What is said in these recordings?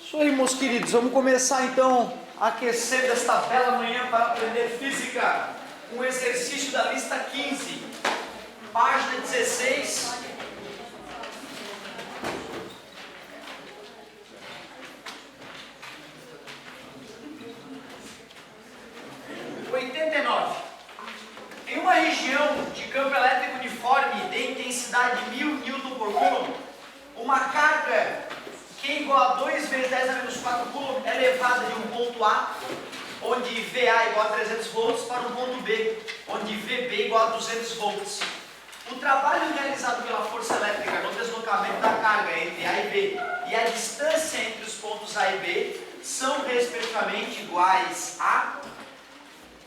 Isso aí, meus queridos, vamos começar então a aquecer desta bela manhã para aprender física. Um exercício da lista 15, página 16. Em uma região de campo elétrico uniforme de intensidade 1000 Newton por Coulomb, uma carga Q igual a 2 vezes 10 a menos 4 Coulomb é levada de um ponto A, onde VA igual a 300 volts, para um ponto B, onde VB igual a 200 volts. O trabalho realizado pela força elétrica no deslocamento da carga entre A e B e a distância entre os pontos A e B são respectivamente iguais a...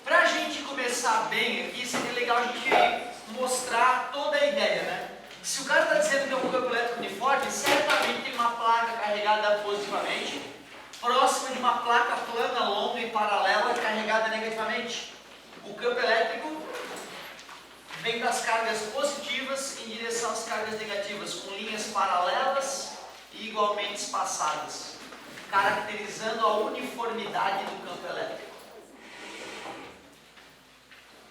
Para a gente começar bem aqui, seria legal a gente mostrar toda a ideia, né? Se o cara está dizendo que é um campo elétrico uniforme, certamente tem uma placa carregada positivamente, próxima de uma placa plana, longa e paralela carregada negativamente. O campo elétrico vem das cargas positivas em direção às cargas negativas, com linhas paralelas e igualmente espaçadas, caracterizando a uniformidade do campo elétrico.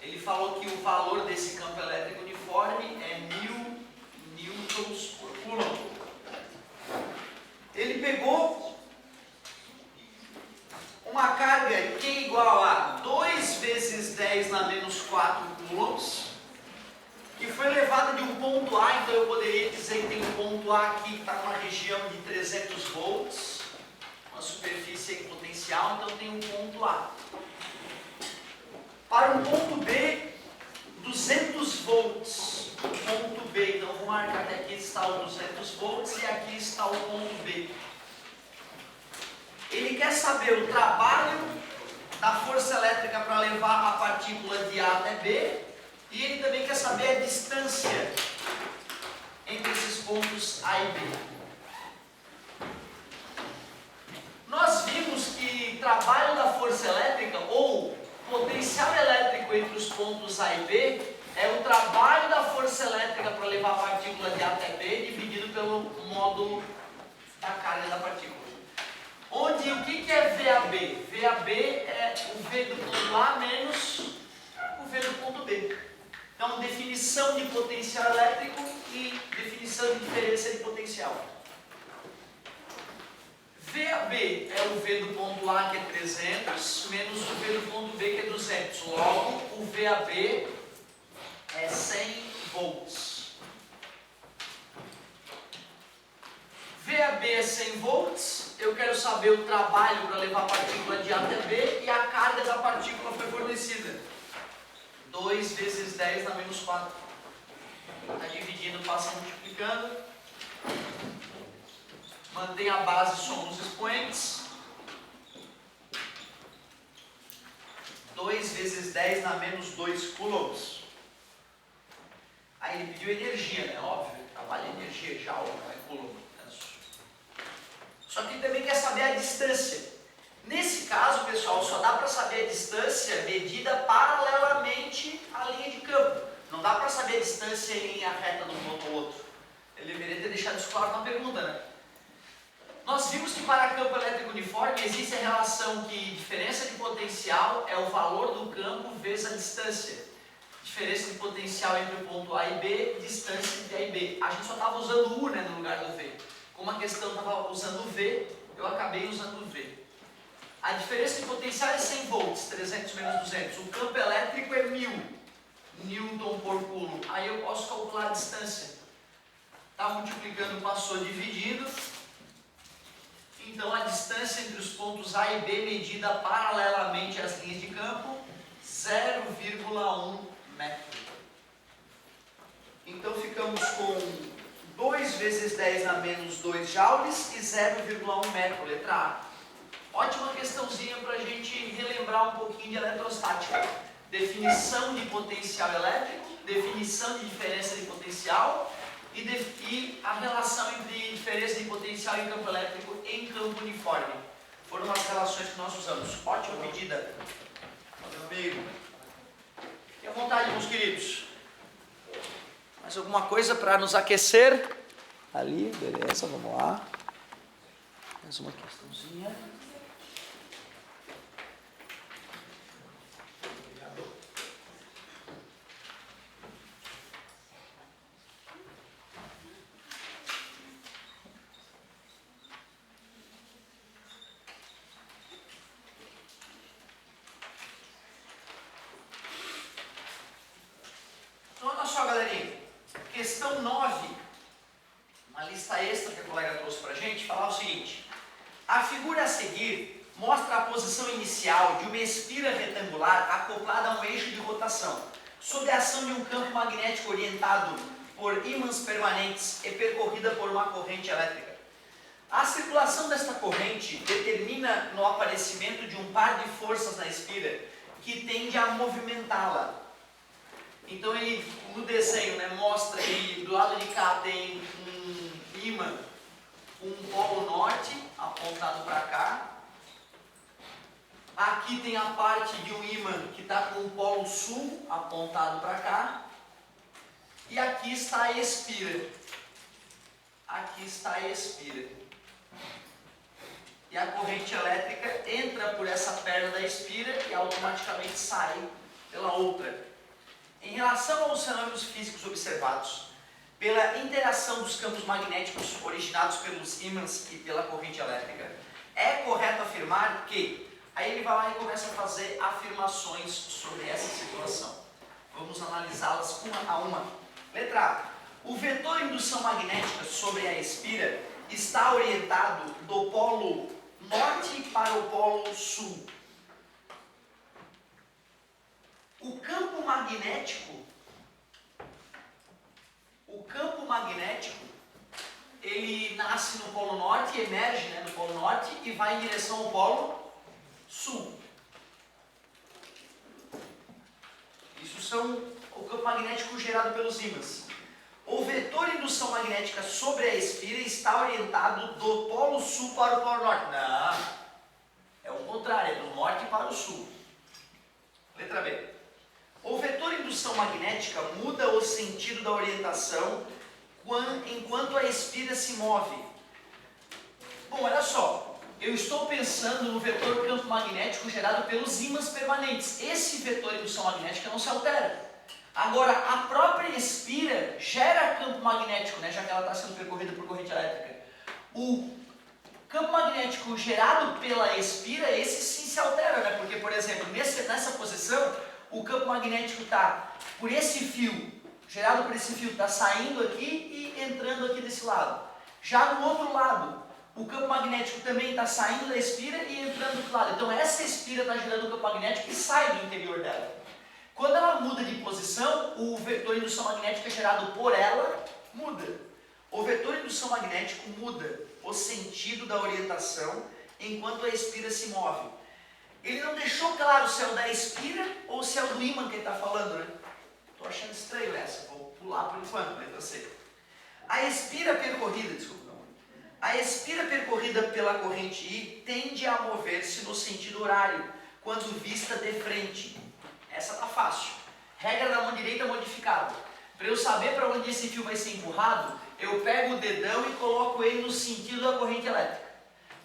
Ele falou que o valor desse campo elétrico uniforme é 1000 newtons por Coulomb. Ele pegou uma carga Q igual a 2 vezes 10 na menos 4 coulombs, que foi levada de um ponto A, então eu poderia dizer que tem um ponto A aqui que está numa região de 300 volts, uma superfície em potencial, então tem um ponto A. Para um ponto B, 200 volts. Ponto B, então vou marcar que aqui está o 200 volts e aqui está o ponto B. Ele quer saber o trabalho da força elétrica para levar a partícula de A até B, e ele também quer saber a distância entre esses pontos A e B. Nós vimos que trabalho da força elétrica, ou potencial elétrico entre os pontos A e B, é o trabalho da força elétrica para levar a partícula de A até B dividido pelo módulo da carga da partícula. Onde o que é VAB? VAB é o V do ponto A menos o V do ponto B. Então, definição de potencial elétrico e definição de diferença de potencial. VAB é o V do ponto A, que é 300, menos o V do ponto B, que é 200. Logo, o VAB é 100 volts. VAB é 100 volts. Eu quero saber o trabalho para levar a partícula de A até B, e a carga da partícula foi fornecida. 2 vezes 10 na menos 4. Está dividindo, passa multiplicando. Mantém a base, soma os expoentes. 2 vezes 10 na menos 2 coulombs. Aí ele pediu energia, né? Óbvio, trabalha energia, joule, não é coulomb. Só que ele também quer saber a distância. Nesse caso, pessoal, só dá para saber a distância medida paralelamente à linha de campo. Não dá para saber a distância em linha reta de um ponto ao outro. Ele deveria ter deixado isso claro na pergunta, né? Nós vimos que para campo elétrico uniforme existe a relação que diferença de potencial é o valor do campo vezes a distância. Diferença de potencial entre o ponto A e B, distância entre A e B. A gente só estava usando U, né, no lugar do V. Como a questão estava usando V, eu acabei usando o V. A diferença de potencial é 100 volts, 300 menos 200. O campo elétrico é 1000 Newton por Coulomb. Aí eu posso calcular a distância. Está multiplicando, passou dividido. Então, a distância entre os pontos A e B, medida paralelamente às linhas de campo, 0,1 metro. Então, ficamos com 2 vezes 10 na menos 2 joules e 0,1 metro, letra A. Ótima questãozinha para a gente relembrar um pouquinho de eletrostática. Definição de potencial elétrico, definição de diferença de potencial, e a relação entre diferença de potencial em campo elétrico em campo uniforme. Foram as relações que nós usamos. Ótima medida. Meu amigo. Fique à vontade, meus queridos. Mais alguma coisa para nos aquecer? Ali, beleza, vamos lá. Mais uma questãozinha. Então, olha só, galerinha. Questão 9, uma lista extra que a colega trouxe para a gente, falar o seguinte. A figura a seguir mostra a posição inicial de uma espira retangular acoplada a um eixo de rotação, sob a ação de um campo magnético orientado por ímãs permanentes e percorrida por uma corrente elétrica. A circulação desta corrente determina no aparecimento de um par de forças na espira que tende a movimentá-la. Então ele, no desenho, né, mostra que do lado de cá tem um ímã com um polo norte apontado para cá. Aqui tem a parte de um ímã que está com o polo sul apontado para cá. E aqui está a espira. Aqui está a espira. E a corrente elétrica entra por essa perna da espira e automaticamente sai pela outra. Em relação aos fenômenos físicos observados, pela interação dos campos magnéticos originados pelos ímãs e pela corrente elétrica, é correto afirmar que... Aí ele vai lá e começa a fazer afirmações sobre essa situação. Vamos analisá-las uma a uma. Letra A. O vetor indução magnética sobre a espira está orientado do polo norte para o polo sul. O campo magnético, ele nasce no polo norte, emerge, né, no polo norte e vai em direção ao polo sul. Isso são o campo magnético gerado pelos ímãs. O vetor indução magnética sobre a espira está orientado do polo sul para o polo norte. Não, é o contrário, é do norte para o sul. Letra B. O vetor indução magnética muda o sentido da orientação enquanto a espira se move. Bom, olha só, eu estou pensando no vetor campo magnético gerado pelos ímãs permanentes. Esse vetor indução magnética não se altera. Agora, a própria espira gera campo magnético, né, já que ela está sendo percorrida por corrente elétrica. O campo magnético gerado pela espira, esse sim se altera, né? Porque, por exemplo, nessa posição, o campo magnético está por esse fio, gerado por esse fio, está saindo aqui e entrando aqui desse lado. Já no outro lado, o campo magnético também está saindo da espira e entrando do outro lado. Então essa espira está gerando o campo magnético e sai do interior dela. Quando ela muda de posição, o vetor indução magnética gerado por ela muda. O vetor indução magnético muda o sentido da orientação enquanto a espira se move. Ele não deixou claro se é o da espira ou se é o do ímã que ele está falando, né? Estou achando estranho essa, vou pular por enquanto, letra C. A espira percorrida pela corrente I tende a mover-se no sentido horário, quando vista de frente. Essa tá fácil. Regra da mão direita modificada. Para eu saber para onde esse fio vai ser empurrado, eu pego o dedão e coloco ele no sentido da corrente elétrica.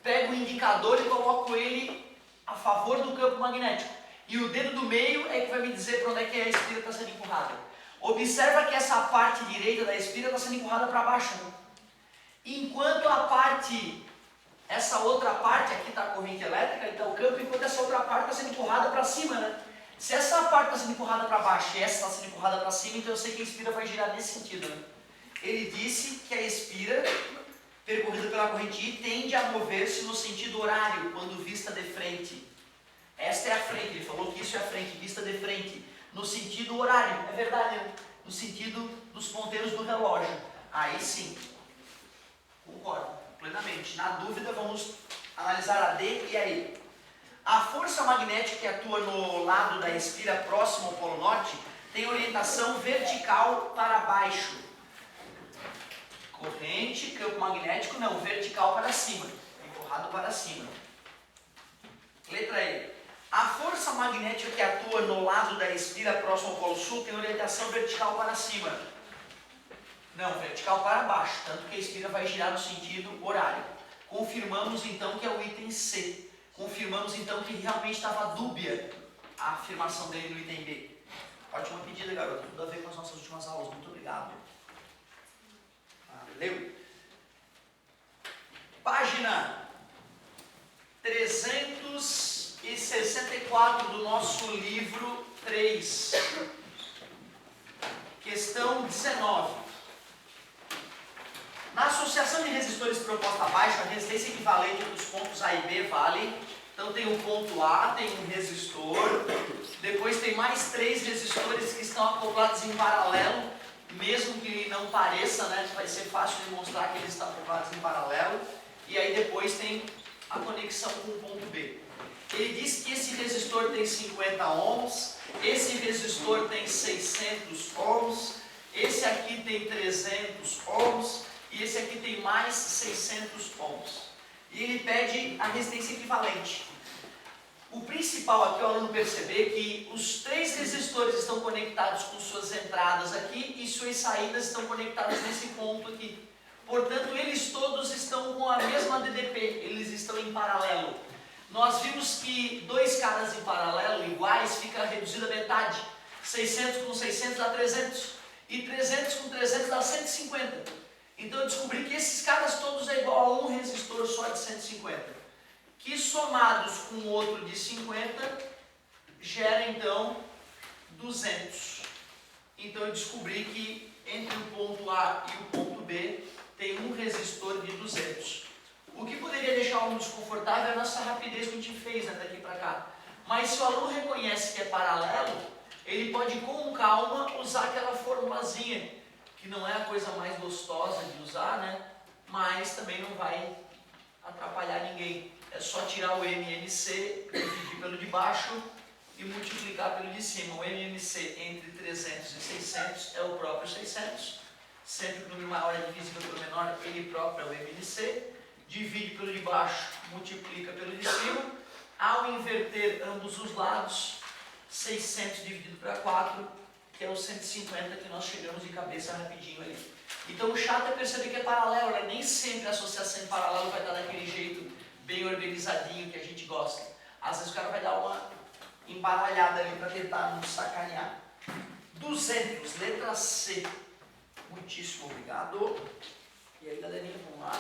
Pego o indicador e coloco ele a favor do campo magnético. E o dedo do meio é que vai me dizer para onde é que a espira está sendo empurrada. Observa que essa parte direita da espira está sendo empurrada para baixo, né? Enquanto essa outra parte aqui está a corrente elétrica, então o campo, enquanto essa outra parte está sendo empurrada para cima, né? Se essa parte está sendo empurrada para baixo e essa está sendo empurrada para cima, então eu sei que a espira vai girar nesse sentido, né? Ele disse que a espira percorrida pela corrente I tende a mover-se no sentido horário, quando vista de frente. Esta é a frente, ele falou que isso é a frente, vista de frente, no sentido horário. É verdade, né? No sentido dos ponteiros do relógio. Aí sim, concordo plenamente. Na dúvida, vamos analisar a D e a E. A força magnética que atua no lado da espira próximo ao polo norte tem orientação vertical para baixo. Corrente, campo magnético, não, vertical para cima, empurrado para cima. Letra E. A força magnética que atua no lado da espira próximo ao polo sul tem orientação vertical para cima. Não, vertical para baixo, tanto que a espira vai girar no sentido horário. confirmamos então que é o item C. Confirmamos então que realmente estava dúbia a afirmação dele no item B. Ótima pedida, garoto. Tudo a ver com as nossas últimas aulas. Muito obrigado. Valeu. Página 364 do nosso livro 3. Questão 19. Na associação de resistores proposta abaixo, a resistência equivalente dos pontos A e B vale. Então tem o ponto A, tem um resistor, depois tem mais 3 resistores que estão acoplados em paralelo, mesmo que não pareça, né? Vai ser fácil demonstrar que eles estão acoplados em paralelo. E aí depois tem a conexão com o ponto B. Ele diz que esse resistor tem 50 ohms, esse resistor tem 600 ohms, esse aqui tem 300 ohms e esse aqui tem mais 600 ohms. E ele pede a resistência equivalente. O principal aqui é o aluno perceber que os 3 resistores estão conectados com suas entradas aqui e suas saídas estão conectadas nesse ponto aqui. Portanto, eles todos estão com a mesma DDP, eles estão em paralelo. Nós vimos que 2 caras em paralelo iguais fica reduzido a metade. 600 com 600 dá 300 e 300 com 300 dá 150. Então eu descobri que esses caras todos é igual a um resistor só de 150, que somados com o outro de 50, gera então 200. Então eu descobri que entre o ponto A e o ponto B tem um resistor de 200. O que poderia deixar o aluno desconfortável é a nossa rapidez que a gente fez, né, daqui para cá. Mas se o aluno reconhece que é paralelo, ele pode com calma usar aquela formulazinha, que não é a coisa mais gostosa de usar, né? Mas também não vai atrapalhar ninguém. É só tirar o MMC, dividir pelo de baixo e multiplicar pelo de cima. O MMC entre 300 e 600 é o próprio 600. Sempre que o número maior é divisível pelo menor, ele próprio é o MMC. Divide pelo de baixo, multiplica pelo de cima. Ao inverter ambos os lados, 600 dividido para 4, que é o 150 que nós chegamos de cabeça rapidinho ali. Então o chato é perceber que é paralelo, né? Nem sempre a associação em paralelo vai estar daquele jeito bem organizadinho que a gente gosta. Às vezes o cara vai dar uma embaralhada ali para tentar nos sacanear. 200, letra C. Muitíssimo obrigado. E aí, galerinha, vamos lá.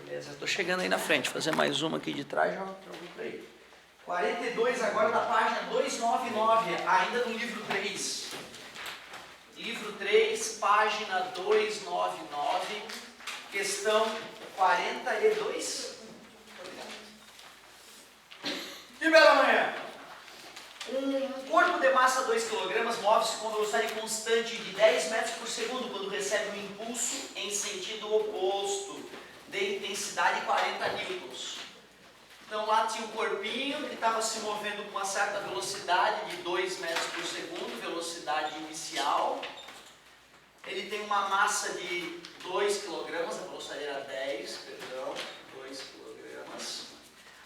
Beleza, estou chegando aí na frente. Fazer mais uma aqui de trás, já troco para aí. 42 agora da página 299, ainda no livro 3. Livro 3, página 299, questão 42. Que bela manhã! Um corpo de massa 2 kg move-se com velocidade constante de 10 metros por segundo quando recebe um impulso em sentido oposto, de intensidade 40 newtons. Então lá tinha um corpinho que estava se movendo com uma certa velocidade de 2 metros por segundo, velocidade inicial. Ele tem uma massa de 2 kg, a velocidade era 2 kg.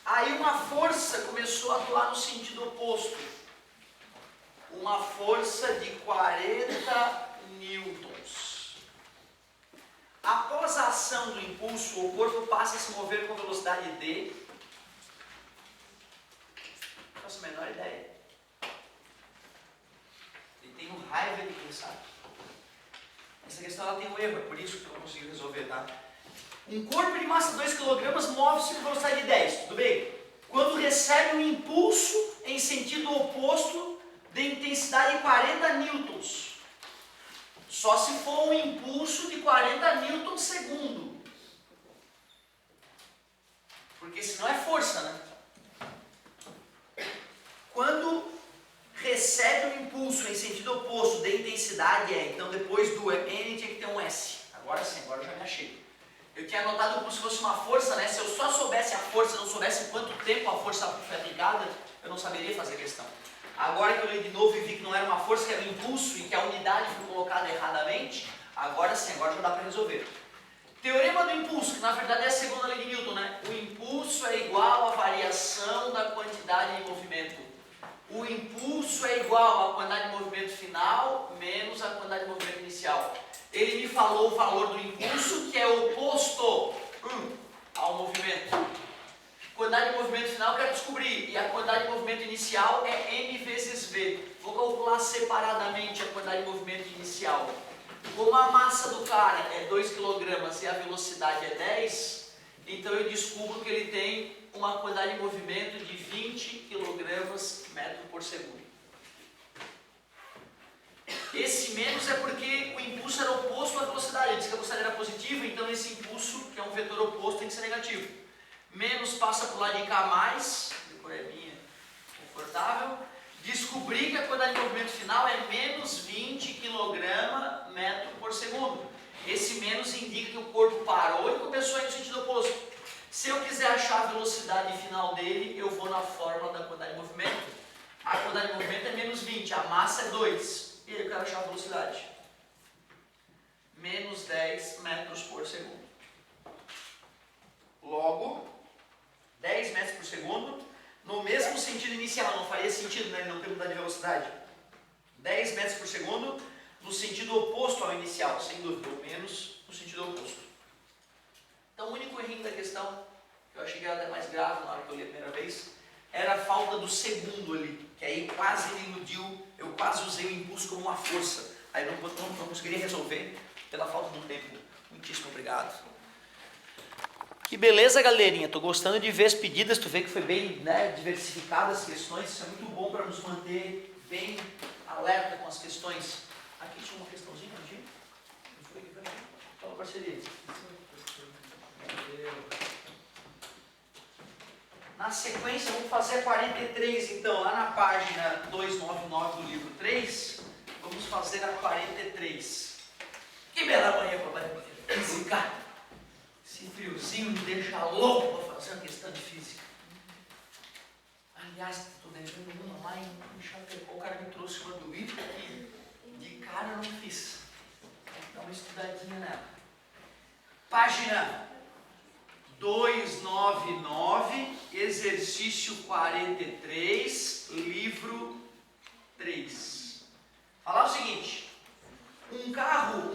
Aí uma força começou a atuar no sentido oposto. Uma força de 40 newtons. Após a ação do impulso, o corpo passa a se mover com velocidade D. Não faço a menor ideia. E tenho raiva de pensar. Essa questão ela tem um erro, é por isso que eu não consigo resolver, tá? Um corpo de massa 2 kg move-se com velocidade de 10, tudo bem? Quando recebe um impulso em sentido oposto de intensidade 40 newtons. Só se for um impulso de 40 newtons segundo. Porque senão é força, né? Quando recebe um impulso em sentido oposto de intensidade, então depois do N tinha que ter um S. Agora sim, agora eu já me achei. Eu tinha anotado como se fosse uma força, né? Se eu só soubesse a força, não soubesse quanto tempo a força foi aplicada, eu não saberia fazer a questão. Agora que eu li de novo e vi que não era uma força, que era um impulso e que a unidade foi colocada erradamente, agora sim, agora já dá para resolver. Teorema do impulso, que na verdade é a segunda lei de Newton, né? O impulso é igual à variação da quantidade de movimento. O impulso é igual à quantidade de movimento final menos a quantidade de movimento inicial. ele me falou o valor do impulso, que é oposto ao movimento. Quantidade de movimento final eu quero descobrir, e a quantidade de movimento inicial é m vezes v. Vou calcular separadamente a quantidade de movimento inicial. Como a massa do cara é 2 kg e a velocidade é 10, então eu descubro que ele tem uma quantidade de movimento de 20 kg metro por segundo. Esse menos é porque o impulso era oposto à velocidade. Ele disse que a velocidade era positiva, então esse impulso, que é um vetor oposto, tem que ser negativo. Menos passa para o lado de cá mais, decorebinha confortável. Descobri que a quantidade de movimento final é menos 20 kg metro por segundo. Esse menos indica que o corpo parou e começou a ir no sentido oposto. Se eu quiser achar a velocidade final dele, eu vou na fórmula da quantidade de movimento. A quantidade de movimento é menos 20, a massa é 2. E eu quero achar a velocidade. Menos 10 metros por segundo. Logo, 10 metros por segundo, no mesmo sentido inicial, não faria sentido, né? Não ter mudado de velocidade. 10 metros por segundo, no sentido oposto ao inicial, sem dúvida, ou menos no sentido oposto. Então, o único errinho da questão, que eu achei que era até mais grave na hora que eu li a primeira vez, era a falta do segundo ali, que aí quase me iludiu, eu quase usei o impulso como uma força. Aí não conseguiria resolver pela falta do tempo. Muitíssimo obrigado. Que beleza, galerinha. Tô gostando de ver as pedidas, tu vê que foi bem, né, diversificadas as questões. Isso é muito bom para nos manter bem alerta com as questões. Aqui tinha uma questãozinha, não tinha? Não foi aqui, fala parceria. Na sequência, vamos fazer a 43, então, lá na página 299 do livro 3, vamos fazer a 43. Que bela manhã para física! Esse friozinho me deixa louco para fazer uma questão de física. Aliás, estou devendo uma lá em Chapecó, o cara me trouxe uma do Ito que de cara eu não fiz. Vou dar uma estudadinha nela. Página 299, exercício 43, livro 3. Falar o seguinte: um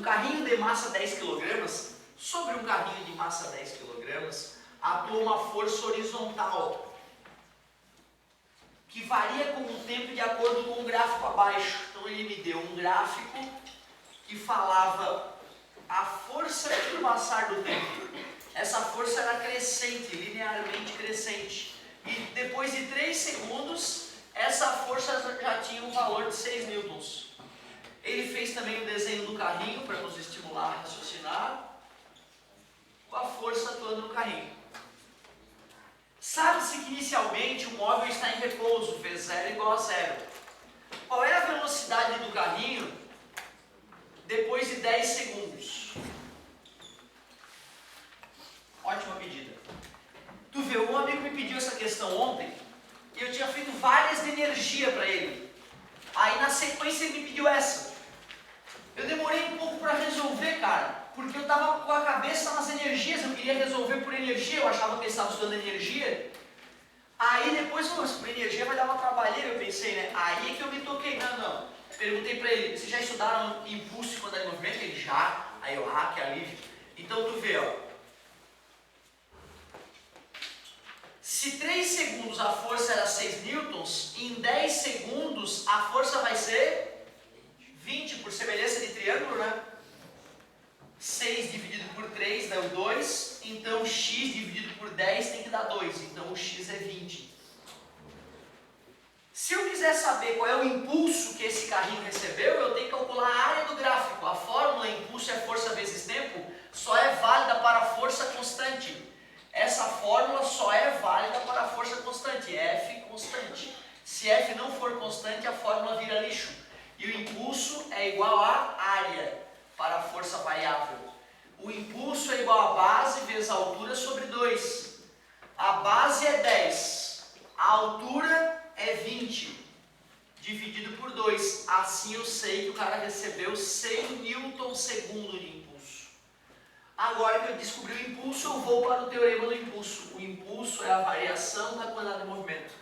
carrinho de massa 10 kg, sobre um carrinho de massa 10 kg, atua uma força horizontal, que varia com o tempo de acordo com o gráfico abaixo. Então ele me deu um gráfico que falava a força com o passar do tempo. Essa força era crescente, linearmente crescente. E depois de 3 segundos, essa força já tinha um valor de 6 newtons. Ele fez também o desenho do carrinho para nos estimular a raciocinar, com a força atuando no carrinho. Sabe-se que inicialmente o móvel está em repouso, V0 igual a 0. Qual é a velocidade do carrinho depois de 10 segundos? Ótima pedida. Tu vê, um amigo me pediu essa questão ontem e eu tinha feito várias de energia para ele. Aí na sequência ele me pediu essa. Eu demorei um pouco para resolver, cara, porque eu estava com a cabeça nas energias, eu queria resolver por energia, eu achava que ele estava estudando energia. Aí depois, mas por energia vai dar uma trabalheira, eu pensei, né? Aí é que eu me toquei, não. Perguntei para ele, vocês já estudaram impulso e quantidade de movimento? Ele já. Aí eu, que alívio. Então tu vê, ó. Se 3 segundos a força era 6 newtons, em 10 segundos a força vai ser 20, por semelhança de triângulo, né? 6 dividido por 3 dá o 2, então x dividido por 10 tem que dar 2, então o x é 20. Se eu quiser saber qual é o impulso que esse carrinho recebeu, eu tenho que calcular a área do gráfico. A fórmula impulso é força vezes tempo, só é válida para a força constante. Essa fórmula só é válida para a força constante, F constante. Se F não for constante, a fórmula vira lixo. E o impulso é igual a área para a força variável. O impulso é igual a base vezes a altura sobre 2. A base é 10, a altura é 20, dividido por 2. Assim eu sei que o cara recebeu 100 newton-segundo de impulso. Agora que eu descobri o impulso, eu vou para o teorema do impulso. O impulso é a variação da quantidade de movimento.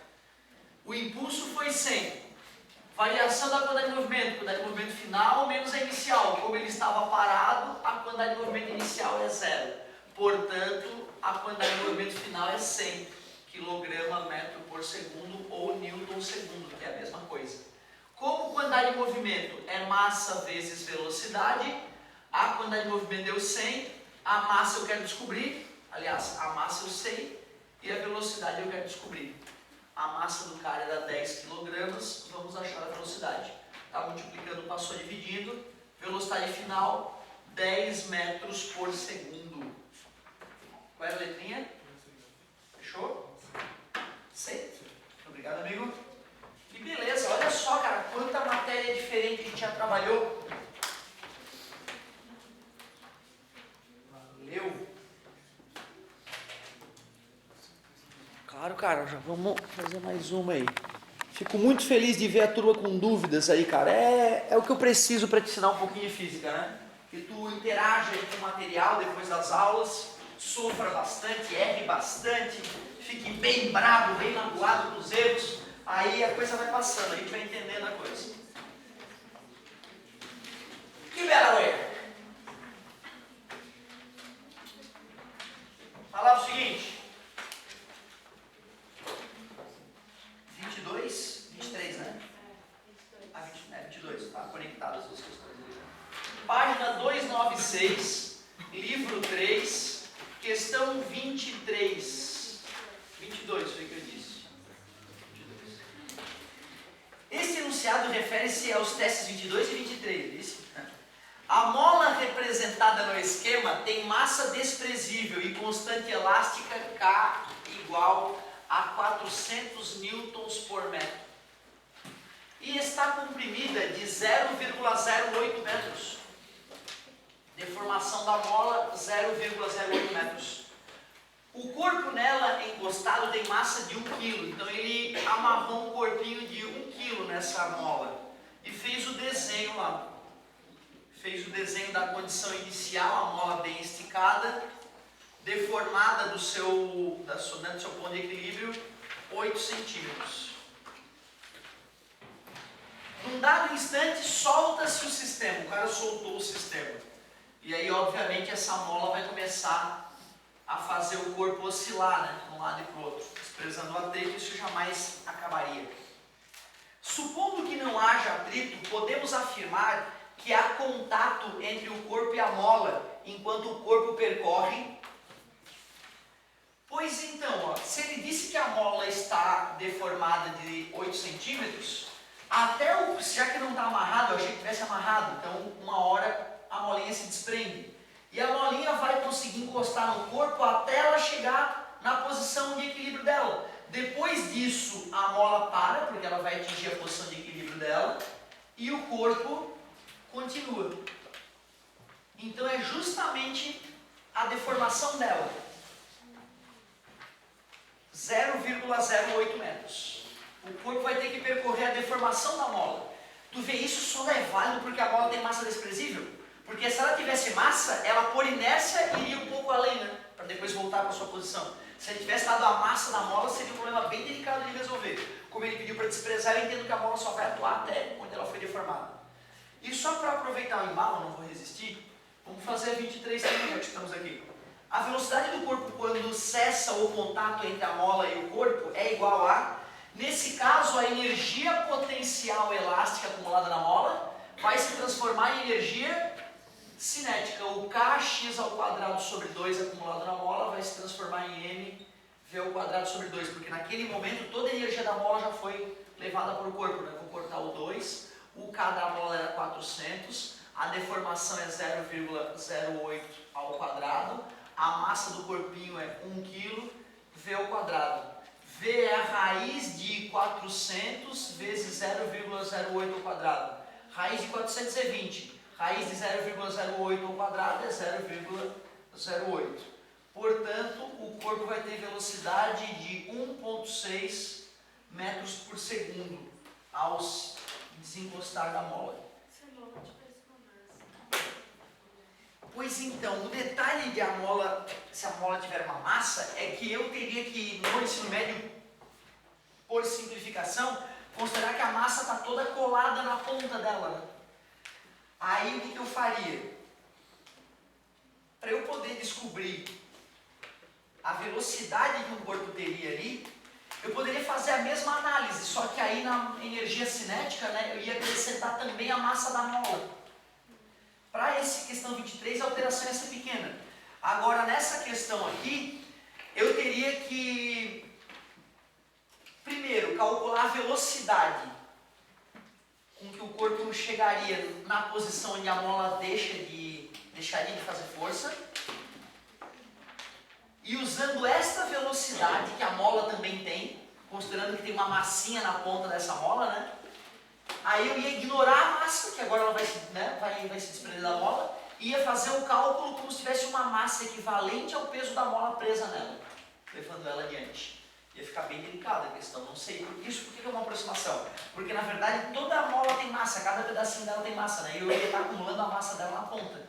O impulso foi 100. Variação da quantidade de movimento. Quantidade de movimento final menos a inicial. Como ele estava parado, a quantidade de movimento inicial é 0. Portanto, a quantidade de movimento final é 100 kg/metro por segundo ou Newton segundo, que é a mesma coisa. Como quantidade de movimento é massa vezes velocidade, a quantidade de movimento deu 100, a massa eu quero descobrir, aliás, a massa eu sei, e a velocidade eu quero descobrir. A massa do cara era 10 kg, vamos achar a velocidade. Está multiplicando, passou dividindo, velocidade final, 10 metros por segundo. Qual é a letrinha? Fechou? Sei. Obrigado, amigo. E beleza, olha só, cara, quanta matéria diferente a gente já trabalhou. Valeu. Claro, cara, já vamos fazer mais uma aí. Fico muito feliz de ver a turma com dúvidas aí, cara. É o que eu preciso para te ensinar um pouquinho de física, né? Que tu interaja aí com o material depois das aulas, sofra bastante, erre bastante, fique bem bravo, bem magoado com os erros. Aí a coisa vai passando, a gente vai entendendo a coisa. Que bela ué! Falava o seguinte: 22, 23, né? Ah, 22, tá conectado as duas questões. Página 296, livro 3, questão 23. 22 foi o que eu disse. Esse enunciado refere-se aos testes 22 e 23, disse? A mola representada no esquema tem massa desprezível e constante elástica K igual a 400 newtons por metro. E está comprimida de 0,08 metros. Deformação da mola, 0,08 metros. O corpo nela encostado tem massa de 1 kg, então ele amarrou um corpinho de 1 kg nessa mola e fez o desenho lá. Fez o desenho da condição inicial, a mola bem esticada, deformada do seu ponto de equilíbrio, 8 centímetros. Num dado instante, solta-se o sistema, o cara soltou o sistema. E aí, obviamente, essa mola vai começar a fazer o corpo oscilar, né, de um lado e para o outro. Desprezando o atrito, isso jamais acabaria. Supondo que não haja atrito, podemos afirmar que há contato entre o corpo e a mola, enquanto o corpo percorre. Pois então, ó, se ele disse que a mola está deformada de 8 centímetros, já que não está amarrado, eu achei que tivesse amarrado, então uma hora a molinha se desprende. E a molinha vai conseguir encostar no corpo até ela chegar na posição de equilíbrio dela. Depois disso, a mola para, porque ela vai atingir a posição de equilíbrio dela, e o corpo continua. Então é justamente a deformação dela. 0,08 metros. O corpo vai ter que percorrer a deformação da mola. Tu vê, isso só é válido porque a mola tem massa desprezível. Porque se ela tivesse massa, ela por inércia iria um pouco além, né? Para depois voltar para a sua posição. Se ele tivesse dado a massa na mola, seria um problema bem delicado de resolver. Como ele pediu para desprezar, eu entendo que a mola só vai atuar até onde ela foi deformada. E só para aproveitar o embalo, não vou resistir, vamos fazer a 23 também, já que estamos aqui. A velocidade do corpo quando cessa o contato entre a mola e o corpo é igual a, nesse caso, a energia potencial elástica acumulada na mola vai se transformar em energia cinética. O kx ao quadrado sobre 2 acumulado na mola vai se transformar em mv ao quadrado sobre 2, porque naquele momento toda a energia da mola já foi levada para o corpo, né? Vou cortar o 2, o k da mola era 400, a deformação é 0,08 ao quadrado, a massa do corpinho é 1 kg, v ao quadrado. V é a raiz de 400 vezes 0,08 ao quadrado. Raiz de 400 é 20. Raiz de 0,08 ao quadrado é 0,08. Portanto, o corpo vai ter velocidade de 1,6 metros por segundo ao desencostar da mola. Pois então, o detalhe de se a mola tiver uma massa, é que eu teria que, no ensino médio, por simplificação, considerar que a massa está toda colada na ponta dela, né? Aí o que eu faria? Para eu poder descobrir a velocidade que um corpo teria ali, eu poderia fazer a mesma análise, só que aí na energia cinética, né, eu ia acrescentar também a massa da mola. Para essa questão 23, a alteração ia ser pequena. Agora, nessa questão aqui, eu teria que, primeiro, calcular a velocidade com que o corpo chegaria na posição onde a mola deixaria de fazer força. E usando esta velocidade que a mola também tem, considerando que tem uma massinha na ponta dessa mola, né? Aí eu ia ignorar a massa, que agora ela vai se desprender da mola, e ia fazer o cálculo como se tivesse uma massa equivalente ao peso da mola presa nela, levando ela adiante. Ia ficar bem delicada a questão, não sei por isso, por que é uma aproximação? Porque na verdade toda a mola tem massa, cada pedacinho dela tem massa, né? E eu ia estar acumulando a massa dela na ponta.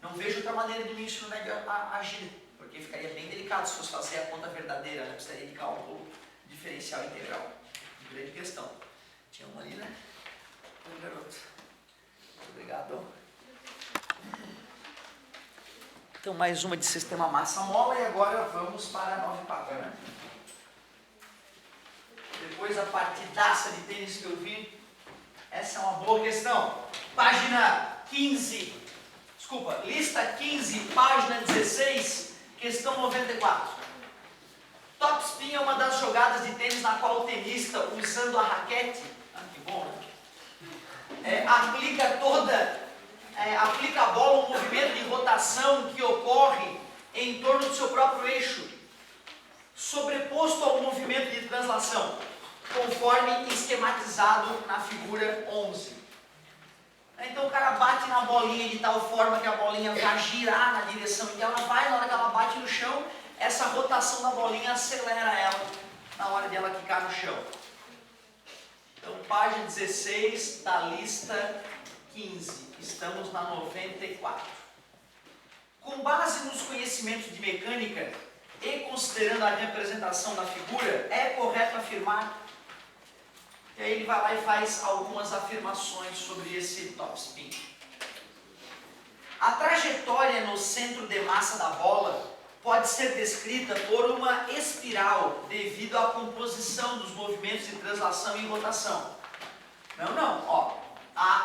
Não vejo outra maneira de meu ensino médio agir, porque ficaria bem delicado se fosse fazer a conta verdadeira, né? Precisaria de cálculo diferencial integral. Grande questão. Tinha uma ali, né? Oi, garoto. Muito obrigado. Então, mais uma de sistema massa-mola e agora vamos para a 9.4, né? Depois a partidaça de tênis que eu vi, essa é uma boa questão. Página 15, desculpa, lista 15, página 16, questão 94. Topspin é uma das jogadas de tênis na qual o tenista, usando a raquete, que bom, né? Aplica a bola um movimento de rotação que ocorre em torno do seu próprio eixo, sobreposto ao movimento de translação, conforme esquematizado na figura 11. Então o cara bate na bolinha de tal forma que a bolinha vai girar na direção em que ela vai, na hora que ela bate no chão, essa rotação da bolinha acelera ela na hora de ela quicar no chão. Então, página 16 da lista 15, estamos na 94. Com base nos conhecimentos de mecânica e considerando a representação da figura, é correto afirmar. E aí ele vai lá e faz algumas afirmações sobre esse topspin. A trajetória no centro de massa da bola pode ser descrita por uma espiral devido à composição dos movimentos de translação e rotação.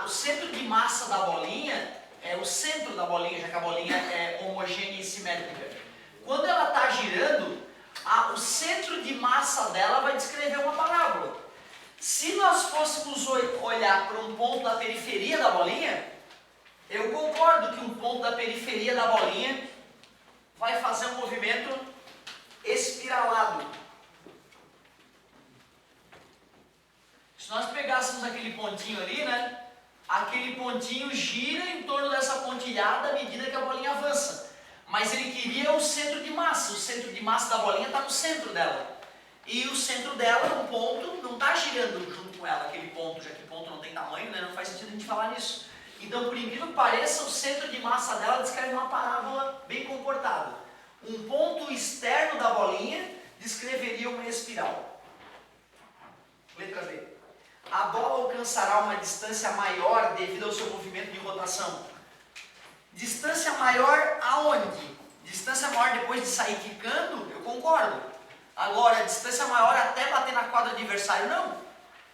O centro de massa da bolinha é o centro da bolinha, já que a bolinha é homogênea e simétrica. Quando ela está girando, o centro de massa dela vai descrever uma parábola. Se nós fôssemos olhar para um ponto da periferia da bolinha, eu concordo que um ponto da periferia da bolinha vai fazer um movimento espiralado. Se nós pegássemos aquele pontinho ali, né? Aquele pontinho gira em torno dessa pontilhada à medida que a bolinha avança. Mas ele queria o centro de massa. O centro de massa da bolinha está no centro dela. E o centro dela, um ponto, não está girando junto com ela, aquele ponto, já que o ponto não tem tamanho, né? Não faz sentido a gente falar nisso. Então, por incrível que pareça, o centro de massa dela descreve uma parábola bem comportada. Um ponto externo da bolinha descreveria uma espiral. Letra B. A bola alcançará uma distância maior devido ao seu movimento de rotação. Distância maior aonde? Distância maior depois de sair quicando? Eu concordo. Agora, distância maior até bater na quadra adversário, não.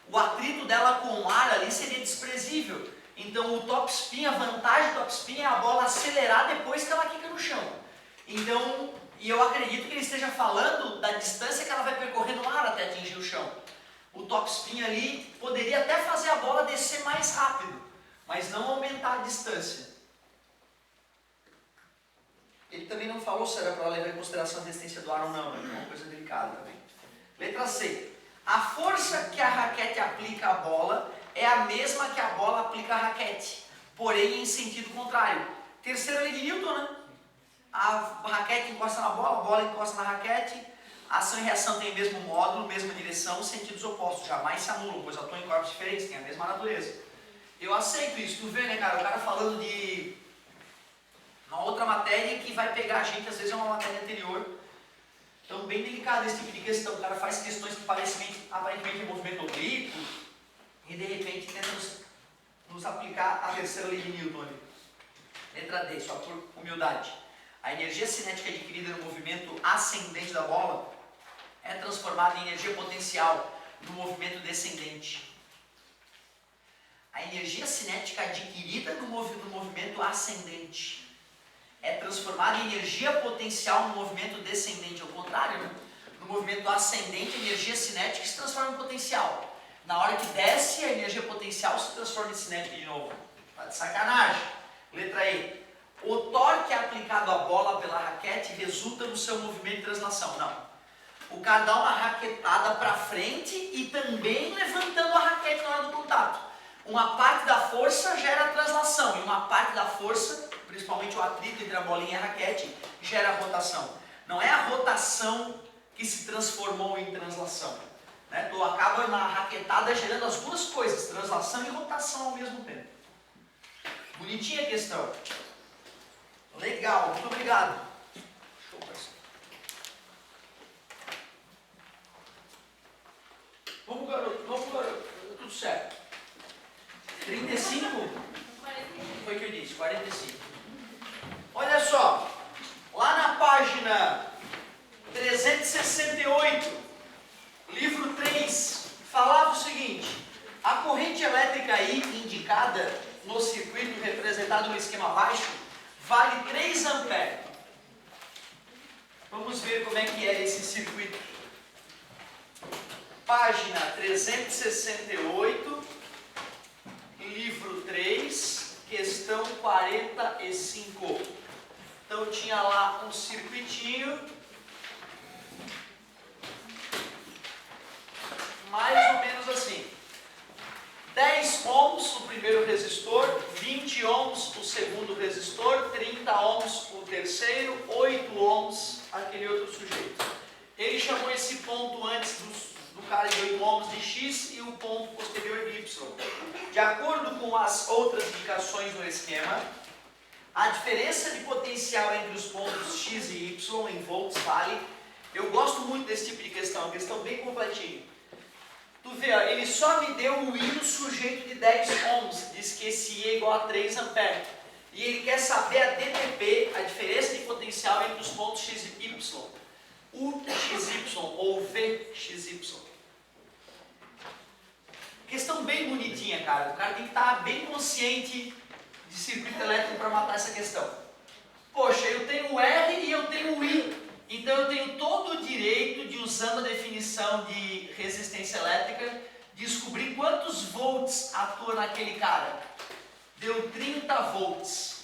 O atrito dela com o ar ali seria desprezível. Então, o topspin, a vantagem do topspin é a bola acelerar depois que ela quica no chão. Então, e eu acredito que ele esteja falando da distância que ela vai percorrer no ar até atingir o chão. O topspin ali poderia até fazer a bola descer mais rápido, mas não aumentar a distância. Ele também não falou se era para levar em consideração a resistência do ar ou não, é uma coisa delicada também. Letra C. A força que a raquete aplica à bola é a mesma que a bola aplica à raquete, porém em sentido contrário. Terceira lei de Newton, né? A raquete encosta na bola, a bola encosta na raquete, a ação e reação têm o mesmo módulo, mesma direção, sentidos opostos, jamais se anulam, pois atuam em corpos diferentes, têm a mesma natureza. Eu aceito isso, tu vê, né, cara? O cara falando de uma outra matéria que vai pegar a gente, às vezes é uma matéria anterior. Então, bem delicado esse tipo de questão. O cara faz questões que aparentemente é movimento oblíquo, e de repente tenta nos aplicar a terceira lei de Newton ali. Letra D, só por humildade. A energia cinética adquirida no movimento ascendente da bola é transformada em energia potencial no movimento descendente. A energia cinética adquirida no movimento ascendente é transformada em energia potencial no movimento descendente. Ao contrário, né? No movimento ascendente, a energia cinética se transforma em potencial. Na hora que desce, a energia potencial se transforma em cinética de novo. Tá de sacanagem. Letra E. O torque aplicado à bola pela raquete resulta no seu movimento de translação. Não. O cara dá uma raquetada para frente e também levantando a raquete na hora do contato. Uma parte da força gera translação e uma parte da força, principalmente o atrito entre a bolinha e a raquete, gera rotação. Não é a rotação que se transformou em translação. Né? Tu acaba na raquetada gerando as duas coisas, translação e rotação ao mesmo tempo. Bonitinha a questão. Legal, muito obrigado. Show, parceiro. Vamos, garoto. Tudo certo. 35? Foi o que eu disse, 45. Olha só, lá na página 368, livro 3, falava o seguinte: a corrente elétrica I indicada no circuito representado no esquema abaixo vale 3 amperes. Vamos ver como é que é esse circuito. Página 368, livro 3, questão 45. Então tinha lá um circuitinho, mais ou menos assim. 10 ohms o primeiro resistor, 20 ohms o segundo resistor, 30 ohms o terceiro, 8 ohms aquele outro sujeito. Ele chamou esse ponto antes do cara de 8 ohms de X e o ponto posterior de Y. De acordo com as outras indicações no esquema, a diferença de potencial entre os pontos X e Y em volts vale. Eu gosto muito desse tipo de questão, uma questão bem completinha. Tu vê, ó, ele só me deu o I no sujeito de 10 ohms, diz que esse I é igual a 3 amperes. E ele quer saber a DTP, a diferença de potencial entre os pontos X e Y. UXY ou VXY. Questão bem bonitinha, cara. O cara tem que estar bem consciente de circuito elétrico para matar essa questão. Poxa, eu tenho o R e eu tenho o I. Então eu tenho todo o direito de, usando a definição de resistência elétrica, descobrir quantos volts atua naquele cara. Deu 30 volts.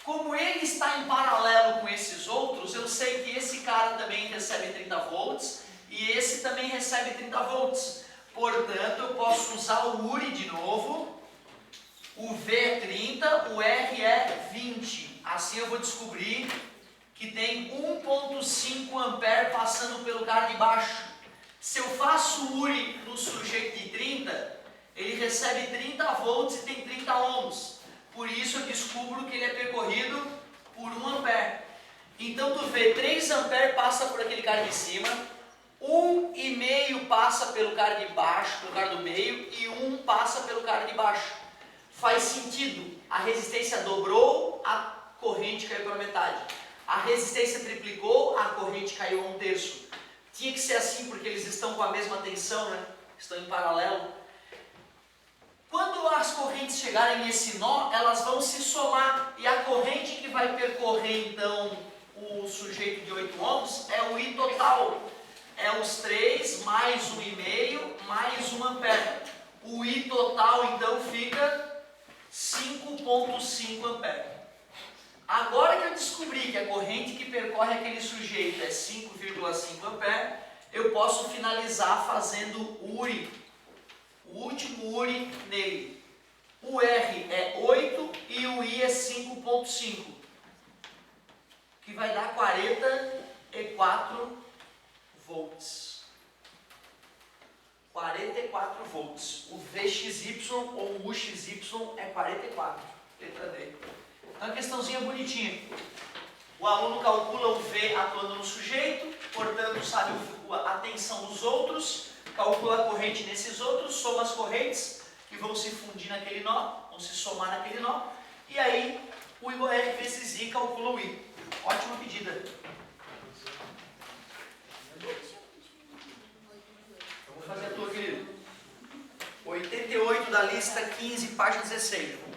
Como ele está em paralelo com esses outros, eu sei que esse cara também recebe 30 volts e esse também recebe 30 volts. Portanto, eu posso usar o URI de novo. O V é 30, o R é 20. Assim eu vou descobrir que tem 1,5 ampere passando pelo cara de baixo. Se eu faço URI no sujeito de 30, ele recebe 30 volts e tem 30 ohms. Por isso eu descubro que ele é percorrido por 1 ampere. Então tu vê, 3 amperes passa por aquele cara de cima, 1,5 passa pelo cara de baixo, pelo cara do meio, e 1 passa pelo cara de baixo. Faz sentido. A resistência dobrou, a corrente caiu pela metade. A resistência triplicou, a corrente caiu a 1/3. Tinha que ser assim porque eles estão com a mesma tensão, né? Estão em paralelo. Quando as correntes chegarem nesse nó, elas vão se somar. E a corrente que vai percorrer, então, o sujeito de 8 ohms é o I total. É os 3 mais 1,5 mais 1 ampere. O I total, então, fica 5,5 ampere. Agora que eu descobri que a corrente que percorre aquele sujeito é 5,5 ampere, eu posso finalizar fazendo URI. O último URI nele. O R é 8 e o I é 5,5. Que vai dar 44 volts. 44 volts. O VXY ou o UXY é 44. Letra D. Então, uma questãozinha bonitinha. O aluno calcula o V atuando no sujeito, portanto sabe a tensão dos outros, calcula a corrente nesses outros, soma as correntes, que vão se fundir naquele nó, vão se somar naquele nó, e aí o igual R vezes I calcula o I. Ótima pedida. Eu vou fazer a tua, querido. 88 da lista 15, página 16.